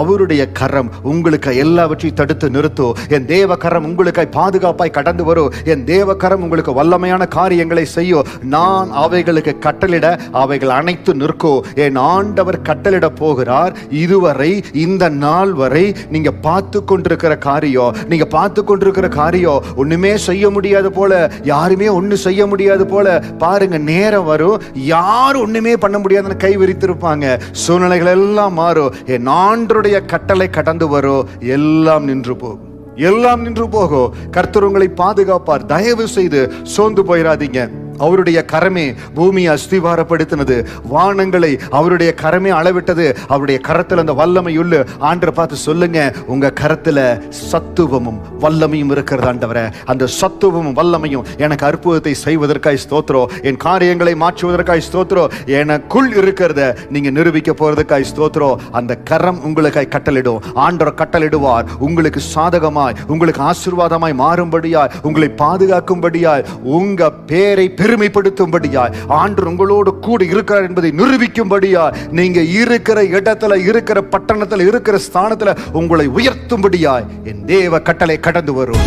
அவருடைய கரம் உங்களுக்கு எல்லாவற்றையும் தடுத்து நிறுத்தும். என் தேவ கரம் உங்களுக்கு பாதுகாப்பாய் கடந்து வரும். என் தேவ கரம் உங்களுக்கு வல்லமையான காரியங்களை செய்யும். நான் அவைகளுக்கு கட்டளிட அவைகள் அனைத்து நிற்கும். என் ஆண்டவர் கட்டளிட போகிறார். இதுவரை இந்த நாள் வரை நீங்க பார்த்து கொண்டிருக்கிற காரியம், நீங்க பார்த்து கொண்டிருக்கிற காரியம் ஒண்ணுமே செய்ய முடியாது போல, யாருமே ஒண்ணு செய்ய முடியாது போல பாருங்க, நேரம் வரும் யாரும் ஒண்ணுமே பண்ண முடியாதுன்னு கை விரித்திருப்பாங்க. சூழ்நிலைகள் எல்லாம் மாறும். என் ஆண்டருடைய கட்டளை கடந்து வரும். எல்லாம் நின்று போகும், எல்லாம் நின்று போகும். கர்த்தர் உங்களை பாதுகாப்பார். தயவு செய்து சோர்ந்து போயிடாதீங்க. அவருடைய கரமே பூமியை அஸ்திவாரப்படுத்தினது, வானங்களை அவருடைய கரமே அளவிட்டது. அவருடைய கரத்துல அந்த வல்லமை உள்ள ஆண்டரை பார்த்து சொல்லுங்க, உங்க கரத்துல சத்துவமும் வல்லமையும் இருக்கிறது ஆண்டவரே. அந்த சத்துவமும் வல்லமையும் எனக்கு அற்புதத்தை செய்வதற்காய் ஸ்தோத்திரம், என் காரியங்களை மாற்றுவதற்காய் ஸ்தோத்திரம், எனக்குள் இருக்கிறத நீங்க நிரூபிக்க போறதுக்காய் ஸ்தோத்திரம். அந்த கரம் உங்களுக்காய் கட்டளிடும். ஆண்டவர் கட்டளிடுவார். உங்களுக்கு சாதகமாய், உங்களுக்கு ஆசீர்வாதமாய் மாறும்படியாய், உங்களை பாதுகாக்கும்படியாய், உங்க பேரை பெருமைப்படுத்தும்படியாய், ஆண்டவர் உங்களோடு கூட இருக்கிறார் என்பதை நிரூபிக்கும்படியாய், நீங்க இருக்கிற இடத்துல, இருக்கிற பட்டணத்துல, இருக்கிற ஸ்தானத்துல உங்களை உயர்த்தும்படியாய் என் தேவ கட்டளை கடந்து வரும்.